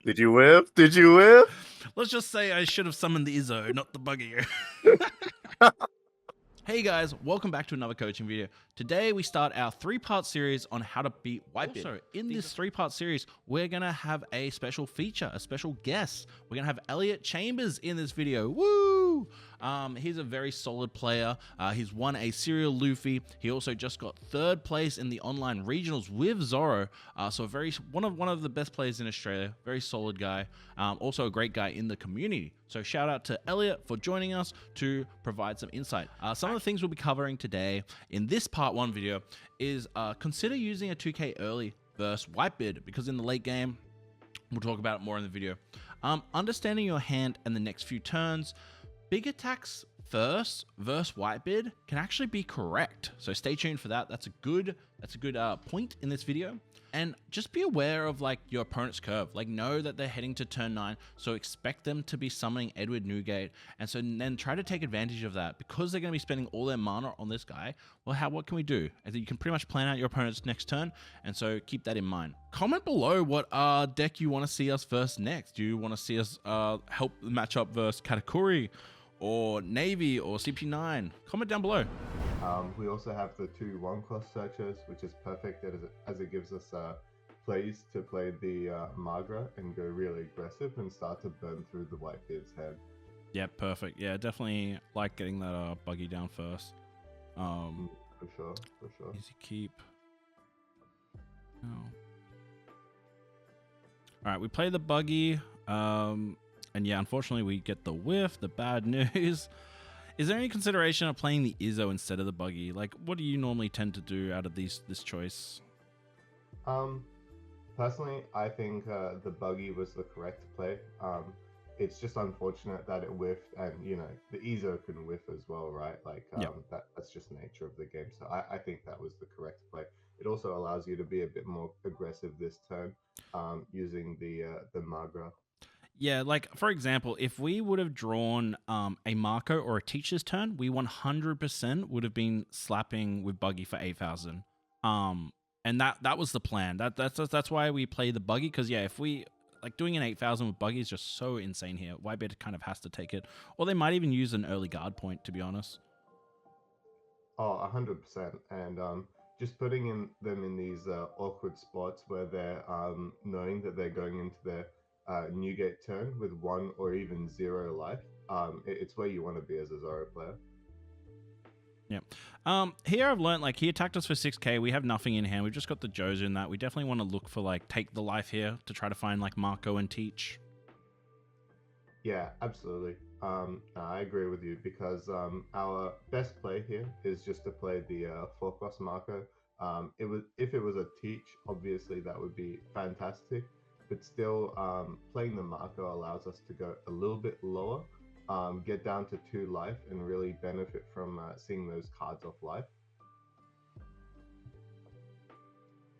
Did you whip? Did you whip? Let's just say I should have summoned the Izzo, not the buggy. Hey guys, welcome back to another coaching video. Today we start our three-part series on how to beat Whitebeard. Also, in this three-part series, we're gonna have a special feature, a special guest. We're gonna have Elliot Chambers in this video. Woo! He's a very solid player. He's won a serial Luffy. He also just got third place in the online regionals with Zoro. So one of the best players in Australia. Very solid guy. Also a great guy in the community. So shout out to Elliot for joining us to provide some insight. Some of the things we'll be covering today in this part 1 video is consider using a 2K early versus Whitebeard, because in the late game, we'll talk about it more in the video. Understanding your hand and the next few turns. Big attacks first versus Whitebeard can actually be correct. So stay tuned for that. That's a good point in this video. And just be aware of like your opponent's curve. Like know that they're heading to turn 9, so expect them to be summoning Edward Newgate, and so then try to take advantage of that because they're going to be spending all their mana on this guy. Well, what can we do? I think you can pretty much plan out your opponent's next turn, and so keep that in mind. Comment below what deck you want to see us versus next. Do you want to see us help match up versus Katakuri, or Navy, or CP9? Comment down below. We also have the 2 1-cost searchers, which is perfect as it gives us plays to play the Magra and go really aggressive and start to burn through the Whitebeard's head. Yeah, perfect. Yeah, definitely like getting that buggy down first. For sure. Easy keep. Oh. All right, we play the buggy. And yeah, unfortunately, we get the whiff, the bad news. Is there any consideration of playing the Izzo instead of the buggy? Like, what do you normally tend to do out of this choice? Personally, I think the buggy was the correct play. It's just unfortunate that it whiffed, and you know the Izzo can whiff as well, right? Like that's just the nature of the game. So I think that was the correct play. It also allows you to be a bit more aggressive this turn, using the Magra. Yeah, like for example, if we would have drawn a Marco or a Teacher's turn, we 100% would have been slapping with Buggy for 8,000. And that was the plan. That's why we play the Buggy, because yeah, if we like doing an 8,000 with Buggy is just so insane here. Whitebeard kind of has to take it, or they might even use an early guard point, to be honest. Oh, 100%. And just putting them in these awkward spots where they're knowing that they're going into their Newgate turn with 1 or even 0 life. It's where you want to be as a Zoro player. Yeah. Here I've learned, like, he attacked us for 6k. We have nothing in hand. We've just got the Joes in that. We definitely want to look for, like, take the life here to try to find, like, Marco and Teach. Yeah, absolutely. I agree with you, because our best play here is just to play the 4-cost Marco. If it was a Teach, obviously that would be fantastic. But still, playing the Marco allows us to go a little bit lower, get down to 2 life, and really benefit from seeing those cards off life.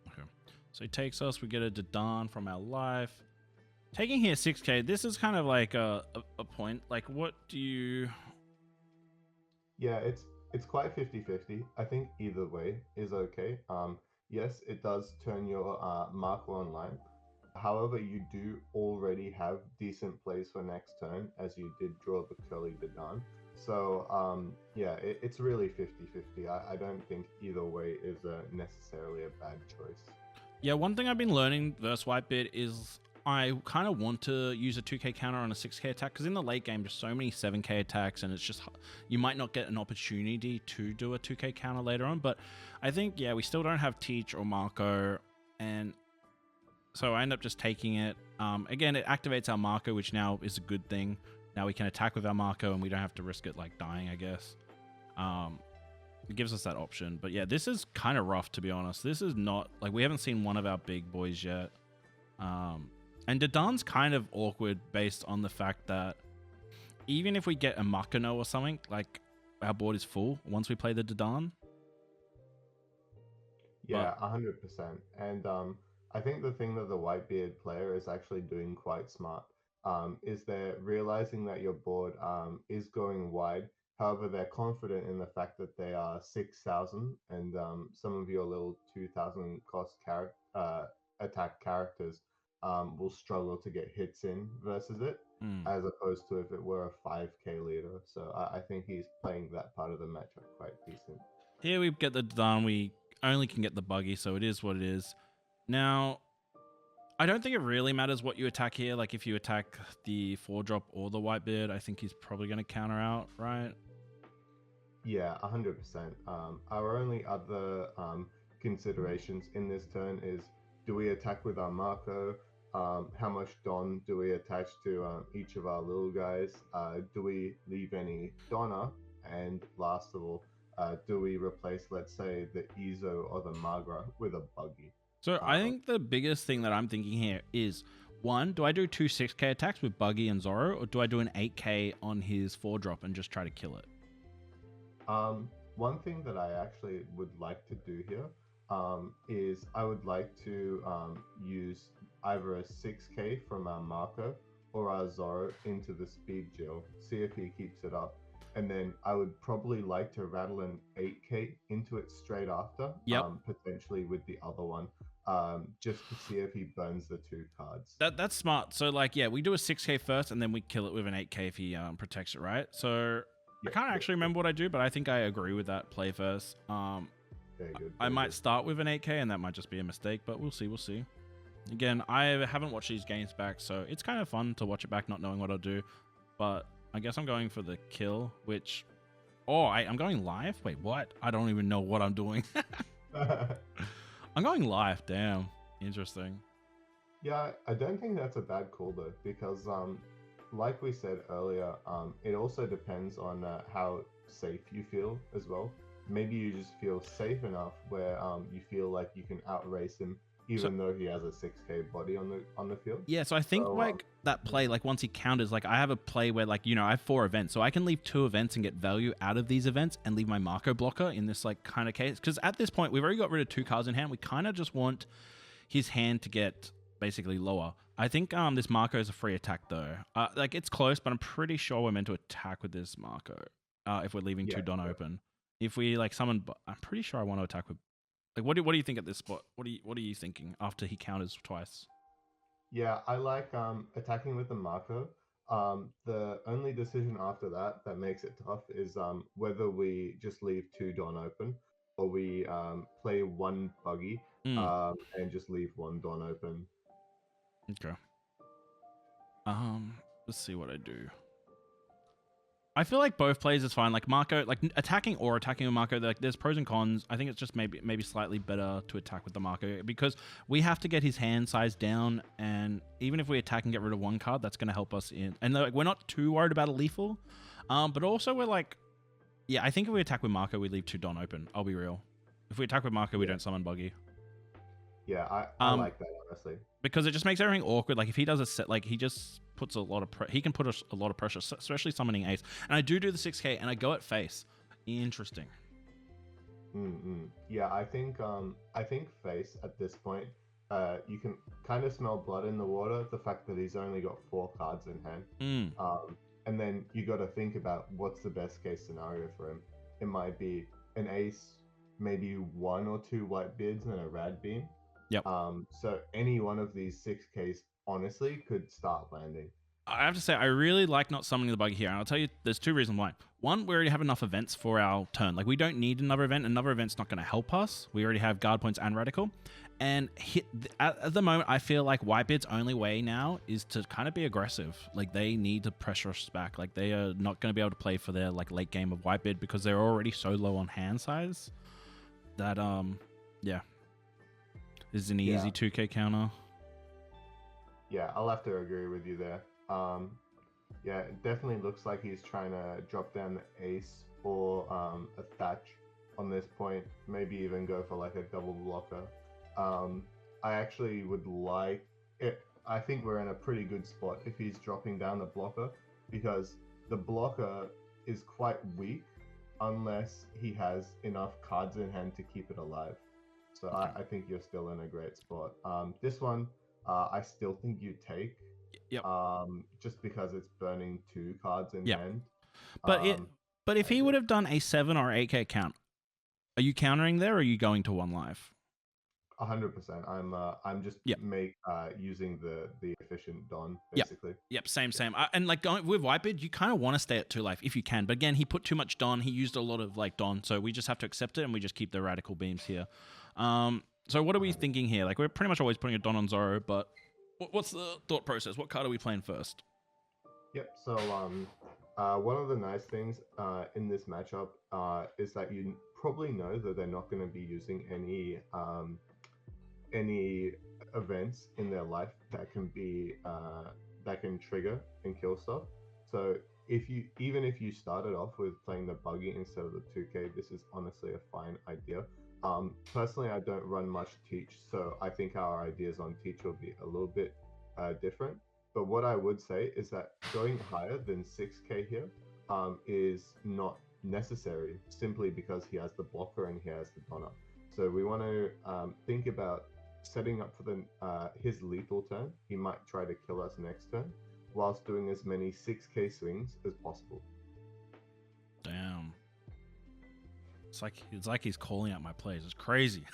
Okay. So he takes us, we get a Dadan from our life. Taking here 6k, this is kind of like a point. Like, what do you... Yeah, it's quite 50-50. I think either way is okay. Yes, it does turn your Marco online. However, you do already have decent plays for next turn, as you did draw the Curly Dadan. So, yeah, it's really 50-50. I don't think either way is necessarily a bad choice. Yeah, one thing I've been learning versus Whitebeard is I kind of want to use a 2k counter on a 6k attack, because in the late game, there's so many 7k attacks, and it's just, you might not get an opportunity to do a 2k counter later on. But I think, yeah, we still don't have Teach or Marco, and so I end up just taking it. Again, it activates our Marco, which now is a good thing. Now we can attack with our Marco, and we don't have to risk it like dying, I guess. It gives us that option. But yeah, this is kind of rough, to be honest. This is not, like, we haven't seen one of our big boys yet. And Dadan's kind of awkward based on the fact that even if we get a Makano or something, like, our board is full once we play the Dadan. Yeah, 100%. And I think the thing that the Whitebeard player is actually doing quite smart is they're realizing that your board is going wide. However, they're confident in the fact that they are 6,000, and some of your little 2,000 cost attack characters will struggle to get hits in versus it, Mm. as opposed to if it were a 5k leader. So I think he's playing that part of the matchup quite decent. Here we get the done. We only can get the buggy, so it is what it is. Now, I don't think it really matters what you attack here. Like, if you attack the 4-drop or the Whitebeard, I think he's probably going to counter out, right? Yeah, 100%. Our only other considerations in this turn is, do we attack with our Marco? How much Don do we attach to each of our little guys? Do we leave any Donna? And last of all, do we replace, let's say, the Izo or the Magra with a buggy? So I think the biggest thing that I'm thinking here is, one, do I do 2 6k attacks with Buggy and Zoro, or do I do an 8k on his 4-drop and just try to kill it? One thing that I actually would like to do here is I would like to use either a 6k from our Marco or our Zoro into the speed Jill, see if he keeps it up. And then I would probably like to rattle an 8k into it straight after, potentially with the other one, just to see if he burns the 2 cards. That's smart. So, like, yeah, we do a 6k first, and then we kill it with an 8k if he protects it, right? So I can't actually remember what I do, but I think I agree with that play first. Very good. I might start with an 8k, and that might just be a mistake, but we'll see. We'll see. Again, I haven't watched these games back, so it's kind of fun to watch it back, not knowing what I'll do. But I guess I'm going for the kill, which... Oh, I'm going live? Wait, what? I don't even know what I'm doing. I'm going live. Damn. Interesting. Yeah, I don't think that's a bad call, though, because like we said earlier, it also depends on how safe you feel as well. Maybe you just feel safe enough where you feel like you can outrace him, even though he has a 6k body on the field. Yeah, so I think like that play, like once he counters, like I have a play where, like, you know, I have 4 events, so I can leave 2 events and get value out of these events and leave my Marco blocker in this like kind of case. Because at this point, we've already got rid of 2 cards in hand. We kind of just want his hand to get basically lower. I think this Marco is a free attack though. Like, it's close, but I'm pretty sure we're meant to attack with this Marco if we're leaving 2 Don open. If we like summon, I'm pretty sure I want to attack with. Like, what do you think at this spot? What are you thinking after he counters twice? Yeah, I like attacking with the Marco. The only decision after that makes it tough is whether we just leave 2 Dawn open, or we play 1 buggy and just leave 1 Dawn open. Okay. Let's see what I do. I feel like both plays is fine. Like Marco, like attacking with Marco, like there's pros and cons. I think it's just maybe slightly better to attack with the Marco because we have to get his hand size down, and even if we attack and get rid of 1 card, that's going to help us in. And like, we're not too worried about a lethal, but also we're like, yeah, I think if we attack with Marco, we leave 2 Don open. I'll be real. If we attack with Marco, we don't summon Buggy. Yeah, I like that, honestly. Because it just makes everything awkward. Like, if he does a set, like, he just puts a lot of he can put a lot of pressure, especially summoning Ace. And I do the 6k, and I go at face. Interesting. Yeah, I think face at this point, you can kind of smell blood in the water. The fact that he's only got 4 cards in hand. And then you got to think about what's the best case scenario for him. It might be an Ace, maybe 1 or 2 Whitebeards and a Rad Beam. Yep. So any one of these 6Ks, honestly, could start landing. I have to say, I really like not summoning the Buggy here. And I'll tell you, there's 2 reasons why. One, we already have enough events for our turn. Like, we don't need another event. Another event's not going to help us. We already have guard points and radical. And at the moment, I feel like Whitebeard's only way now is to kind of be aggressive. Like, they need to pressure us back. Like, they are not going to be able to play for their like late game of Whitebeard because they're already so low on hand size that yeah. This is an easy 2k counter. Yeah, I'll have to agree with you there. Yeah, it definitely looks like he's trying to drop down the Ace or a Thatch on this point. Maybe even go for like a double blocker. I actually would like it. I think we're in a pretty good spot if he's dropping down the blocker, because the blocker is quite weak unless he has enough cards in hand to keep it alive. So okay. I think you're still in a great spot. This one, I still think you take. Yep. Just because it's burning 2 cards in hand. But if he would have done a 7 or 8k count, are you countering there, or are you going to 1 life? 100%. I'm just Yep. using the efficient Don Yep. basically. Yep, same. And like going with Whitebeard, you kind of want to stay at 2 life if you can. But again, he put too much Don. He used a lot of like Don, so we just have to accept it and we just keep the radical beams here. So what are we thinking here? Like we're pretty much always putting a Don on Zoro, but what's the thought process? What card are we playing first? Yep. So one of the nice things in this matchup is that you probably know that they're not going to be using any events in their life that can be that can trigger and kill stuff. So even if you started off with playing the buggy instead of the 2K, this is honestly a fine idea. Personally, I don't run much teach, so I think our ideas on teach will be a little bit different. But what I would say is that going higher than 6K here is not necessary, simply because he has the blocker and he has the donor. So we want to think about setting up for his lethal turn. He might try to kill us next turn, whilst doing as many 6K swings as possible. Damn. It's like he's calling out my plays. It's crazy.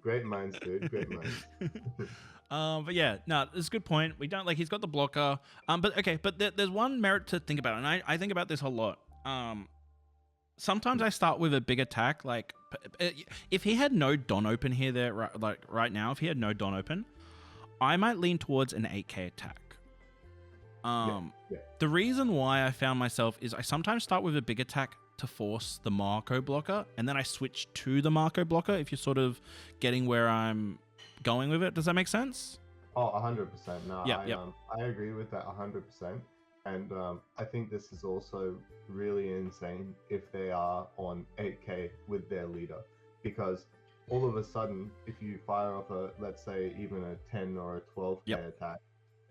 Great minds, dude. Great minds. But yeah, no, it's a good point. We don't like he's got the blocker. But okay, but there's one merit to think about, and I think about this a lot. Sometimes I start with a big attack. Like if he had no Don open here, right now, if he had no Don open, I might lean towards an 8K attack. The reason why I found myself is I sometimes start with a big attack to force the Marco blocker, and then I switch to the Marco blocker if you're sort of getting where I'm going with it. Does that make sense? Oh, 100%. No, I agree with that 100%. And I think this is also really insane if they are on 8K with their leader, because all of a sudden, if you fire off let's say even a 10 or a 12K attack,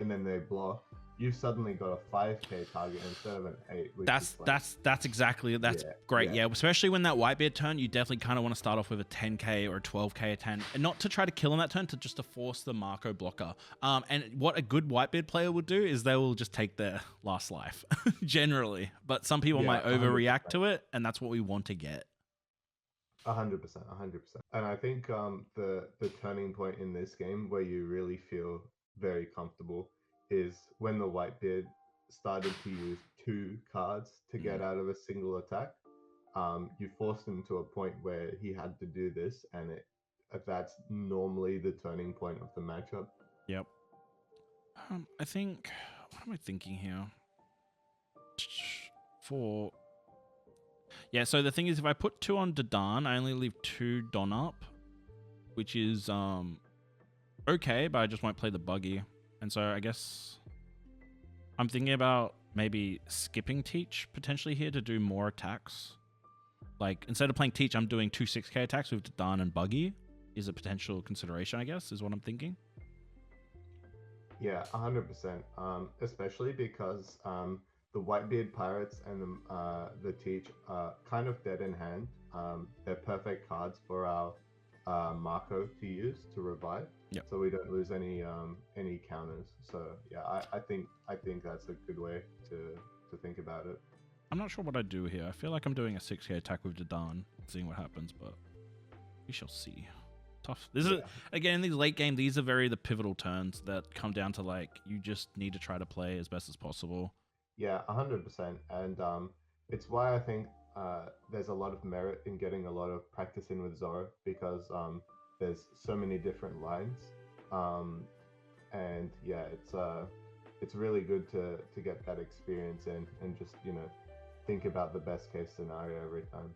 and then they block, you've suddenly got a 5K target instead of an 8. That's great. Yeah, especially when that Whitebeard turn, you definitely kind of want to start off with a 10K or a 12K turn, and not to try to kill him that turn, to just to force the Marco blocker. And what a good Whitebeard player will do is they will just take their last life generally. But some people might overreact 100%. To it, and that's what we want to get. 100%. And I think the turning point in this game where you really feel very comfortable is when the Whitebeard started to use 2 cards to get out of a single attack. You forced him to a point where he had to do this, and that's normally the turning point of the matchup. Yep. I think, what am I thinking here? So the thing is, if I put 2 on Dadan, I only leave 2 Don up, which is okay, but I just won't play the buggy. And so I guess I'm thinking about maybe skipping teach potentially here to do more attacks. Like instead of playing teach, I'm doing 2 6K attacks with Dadan and buggy is a potential consideration, I guess, is what I'm thinking. Yeah, 100%. Especially because the Whitebeard pirates and the teach are kind of dead in hand. They're perfect cards for our Marco to use to revive. Yep. So we don't lose any counters. So yeah, I think that's a good way to think about it. I'm not sure what I do here. I feel like I'm doing a 6K attack with Dadan, seeing what happens, but we shall see. Tough. This is again in these late game. These are the pivotal turns that come down to like you just need to try to play as best as possible. Yeah, 100%, and it's why I think there's a lot of merit in getting a lot of practice in with Zoro, because there's so many different lines, and yeah, it's really good to get that experience in and just think about the best case scenario every time.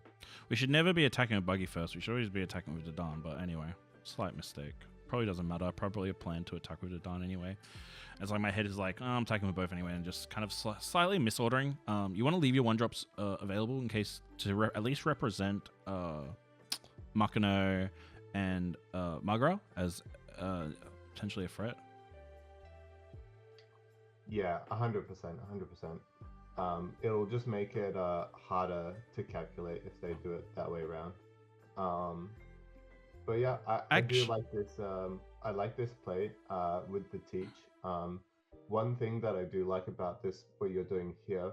We should never be attacking a buggy first. We should always be attacking with Dadan, but anyway, slight mistake. Probably doesn't matter. Probably a plan to attack with Dadan anyway. It's like my head is like, oh, I'm attacking with both anyway, and just kind of slightly misordering. You want to leave your 1-drops available in case to at least represent Makino and Magra as potentially a threat. Yeah, 100%. It'll just make it harder to calculate if they do it that way around. But yeah, I do like this. I like this play with the teach. One thing that I do like about this, what you're doing here,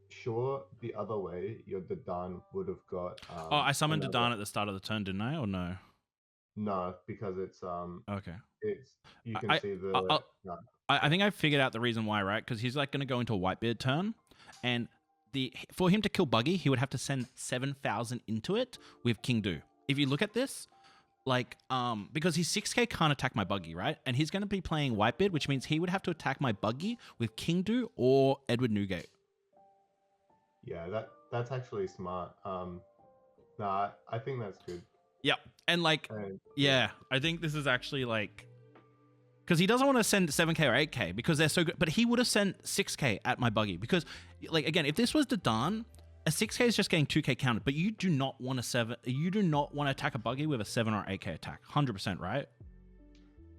sure, the other way, your Dadan would have got. I summoned Dadan at the start of the turn, didn't I? Or no? No, because Okay. it's you I can I see I, the I'll- no, I yeah. think I figured out the reason why, right? Because he's like going to go into a Whitebeard turn, and for him to kill Buggy, he would have to send 7,000 into it with King Do. If you look at this, like because his 6k can't attack my Buggy, right? And he's going to be playing Whitebeard, which means he would have to attack my Buggy with King Do or Edward Newgate. Yeah, that's actually smart. No, I think that's good. Yeah, and like And yeah, I think this is actually like because he doesn't want to send 7k or 8k because they're so good, but he would have sent 6k at my Buggy because like again, if this was Dadan, a 6k is just getting 2k counted, but you do not want to attack a Buggy with a 7 or 8k attack. 100%, right?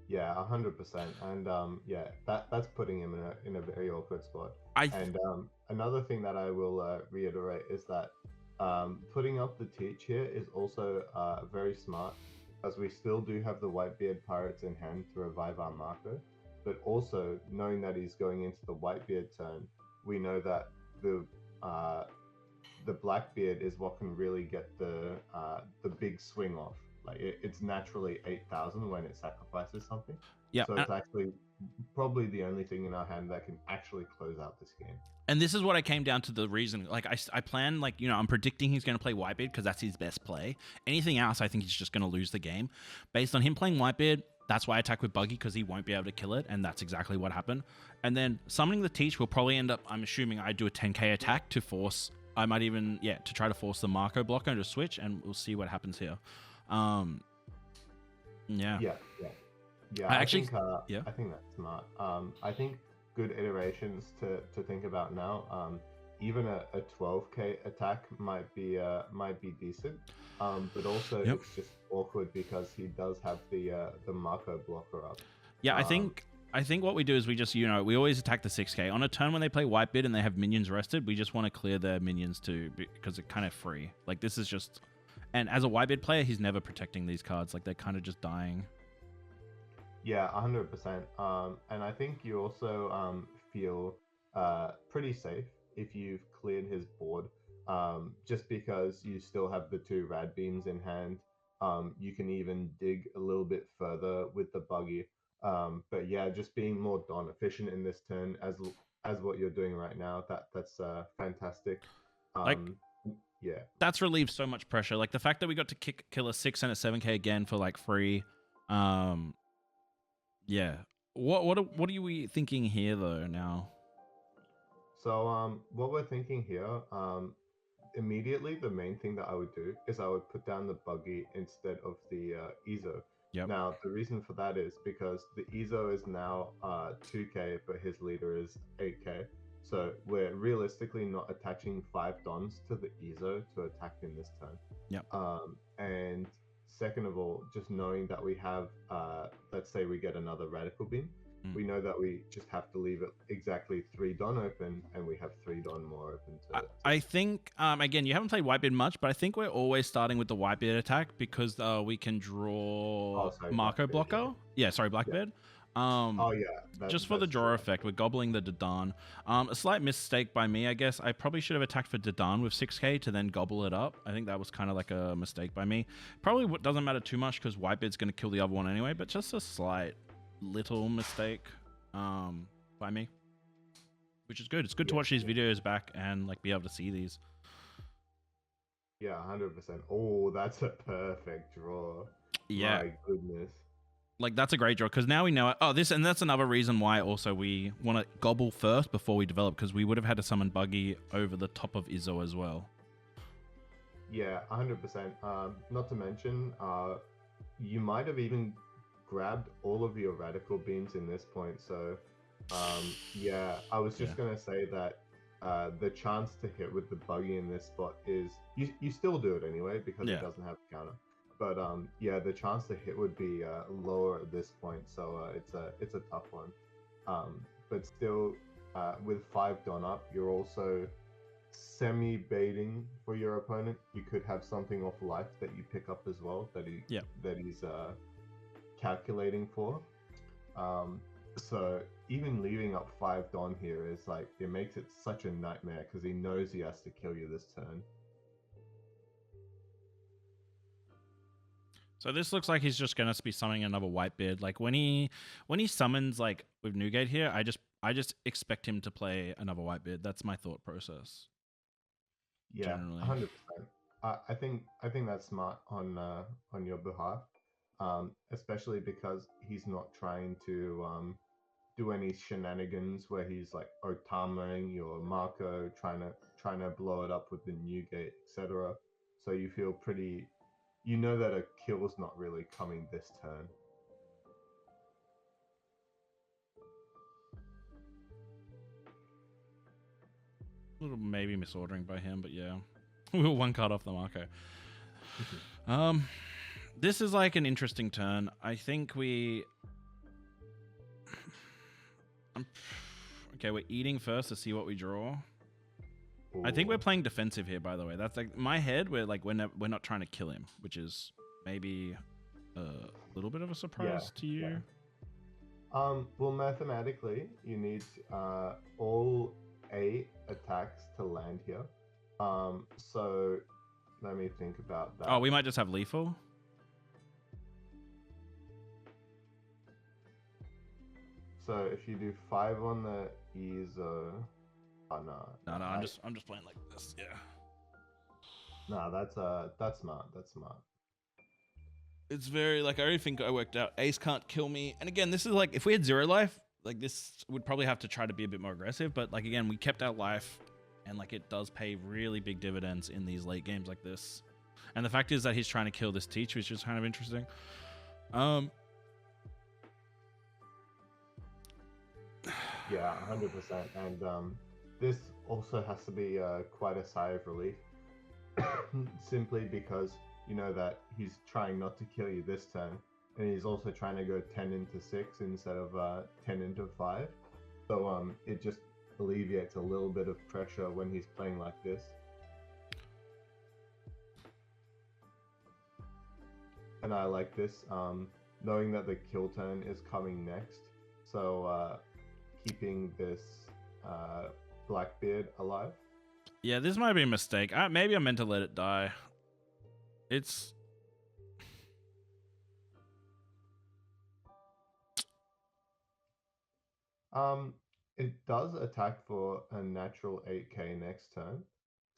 yeah, 100%. And yeah, that's putting him in a very awkward spot. I And another thing that I will reiterate is that putting up the teach here is also very smart, as we still do have the Whitebeard pirates in hand to revive our Marco, but also knowing that he's going into the Whitebeard turn, we know that uh, the Blackbeard is what can really get the big swing off. Like it's naturally 8,000 when it sacrifices something. yeah, So it's actually probably the only thing in our hand that can actually close out this game. and this is what I came down to the reason. Like I plan, like I'm predicting he's going to play Whitebeard because that's his best play. Anything else, I think he's just going to lose the game. Based on him playing Whitebeard, that's why I attack with Buggy because he won't be able to kill it, and that's exactly what happened. And then summoning the Teach will probably end up. I'm assuming I do a 10k attack to force. I might even to try to force the Marco blocker into switch, and we'll see what happens here. Yeah. Yeah. I actually, I think that's smart. I think good iterations to think about now. Even a 12k attack might be decent. But also it's just awkward because he does have the Marco blocker up. Yeah, I think what we do is we just we always attack the 6k on a turn when they play Whitebeard and they have minions rested. We just want to clear their minions too because it's kind of free. Like this is just, and as a Whitebeard player, he's never protecting these cards. Like they're kind of just dying. Yeah, 100%. And I think you also feel pretty safe if you've cleared his board. Just because you still have the 2 rad beams in hand. You can even dig a little bit further with the Buggy. But yeah, just being more Don efficient in this turn as what you're doing right now. That's fantastic. Like yeah, that's relieved so much pressure. Like the fact that we got to kill a 6 and a 7k again for like free. Yeah. What are you thinking here though now? So what we're thinking here, immediately the main thing that I would do is I would put down the Buggy instead of the Ezo. Yep. Now the reason for that is because the Ezo is now 2k, but his leader is 8k. So we're realistically not attaching 5 Dons to the Ezo to attack in this turn. Yep. And second of all, just knowing that we have, let's say we get another Radical Beam, we know that we just have to leave it exactly 3 Don open, and we have 3 Don more open to... I think, again, you haven't played Whitebeard much, but I think we're always starting with the Whitebeard attack because we can draw Marco blocker. Yeah, sorry, Blackbeard. Just for the draw effect, we're gobbling the Dadan. A slight mistake by me, I guess. I probably should have attacked for Dadan with 6k to then gobble it up. I think that was kind of like a mistake by me. Probably doesn't matter too much because Whitebeard's going to kill the other one anyway, but just a slight little mistake by me, which is good. It's good to watch these videos back and like be able to see these. Yeah, 100%. Oh, that's a perfect draw. Yeah. My goodness. Like that's a great draw because now we know it. Oh, and that's another reason why also we want to gobble first before we develop, because we would have had to summon Buggy over the top of Izzo as well. Yeah, 100%. Not to mention, you might have even grabbed all of your Radical Beams in this point. So, yeah, I was just going to say that the chance to hit with the Buggy in this spot is... You still do it anyway because it doesn't have a counter. But yeah, the chance to hit would be lower at this point. So it's a tough one. But still, with 5 Don up, you're also semi-baiting for your opponent. You could have something off life that you pick up as well that he's calculating for. So even leaving up 5 Don here is like, it makes it such a nightmare because he knows he has to kill you this turn. So this looks like he's just gonna be summoning another Whitebeard. Like when he summons like with Newgate here, I just expect him to play another Whitebeard. That's my thought process. Yeah, Generally. 100%. I think that's smart on your behalf, especially because he's not trying to do any shenanigans where he's like Otamaing your Marco, trying to blow it up with the Newgate, etc. So you feel pretty, you know that a kill's not really coming this turn. A little maybe misordering by him, but yeah. We were one card off the Marco. This is like an interesting turn. I think okay, we're eating first to see what we draw. I think we're playing defensive here, by the way. That's like my head. We're like we're not trying to kill him, which is maybe a little bit of a surprise to you. Yeah. Well, mathematically, you need all 8 attacks to land here. So let me think about that. Oh, we might just have lethal. So if you do 5 on the EZO, oh no. No, I'm just playing like this. Yeah. No, that's smart. That's smart. It's very like I already think I worked out. Ace can't kill me, and again, this is like if we had 0 life, like this would probably have to try to be a bit more aggressive. But like again, we kept our life, and like it does pay really big dividends in these late games like this. And the fact is that he's trying to kill this teach, which is kind of interesting. Yeah, 100%. And this also has to be quite a sigh of relief, simply because you know that he's trying not to kill you this turn, and he's also trying to go 10 into 6 instead of 10 into 5. So it just alleviates a little bit of pressure when he's playing like this. And I like this, knowing that the kill turn is coming next. So keeping this Blackbeard alive. Yeah, this might be a mistake. Maybe I meant to let it die. It's... It does attack for a natural 8k next turn.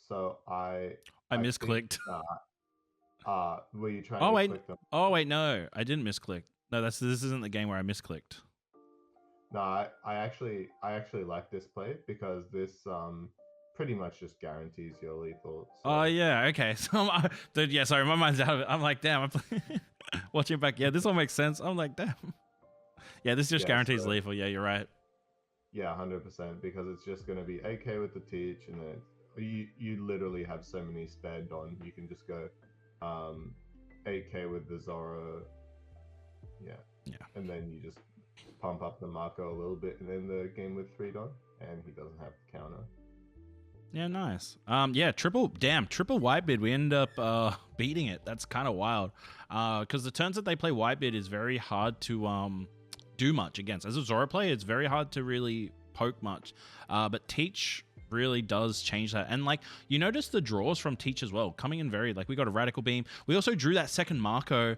So I misclicked. Were you trying to click them? Oh wait, no, I didn't misclick. No, this isn't the game where I misclicked. No, I actually like this play because this pretty much just guarantees your lethal. So. Oh yeah, okay. So dude, yeah, sorry, my mind's out of it. I'm like, damn. Watching back, yeah, this all makes sense. I'm like, damn. Yeah, this just guarantees lethal. Yeah, you're right. Yeah, 100%, because it's just going to be AK with the teach, and then you literally have so many spare Don. You can just go AK with the Zoro. Yeah. And then you just pump up the Marco a little bit, and then the game with 3 Don, and he doesn't have the counter. Yeah, nice. Yeah, triple Whitebeard. We end up beating it. That's kind of wild. Because the turns that they play Whitebeard is very hard to do much against. As a Zoro player, it's very hard to really poke much. But Teach really does change that. And like you notice the draws from Teach as well, coming in very like we got a Radical Beam. We also drew that second Marco,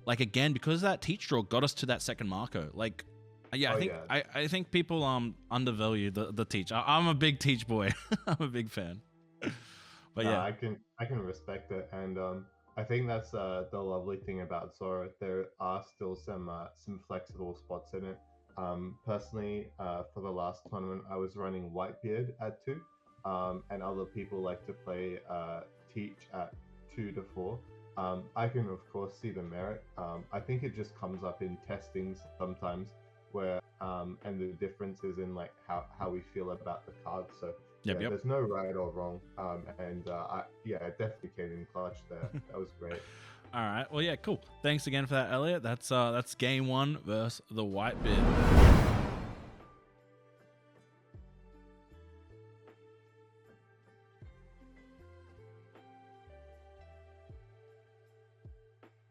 like again because that Teach draw got us to that second Marco. Like yeah, I think people undervalue the Teach. I'm a big Teach boy. I'm a big fan. But no, yeah, I can respect it, and I think that's the lovely thing about Zoro. There are still some flexible spots in it. Personally, for the last tournament, I was running Whitebeard at 2, and other people like to play Teach at 2 to 4. I can of course see the merit. I think it just comes up in testings sometimes, where and the difference is in like how we feel about the cards. So yep. there's no right or wrong. And I definitely came in clutch there. That was great. All right. Well, yeah, cool. Thanks again for that, Elliot. That's game 1 versus the Whitebeard.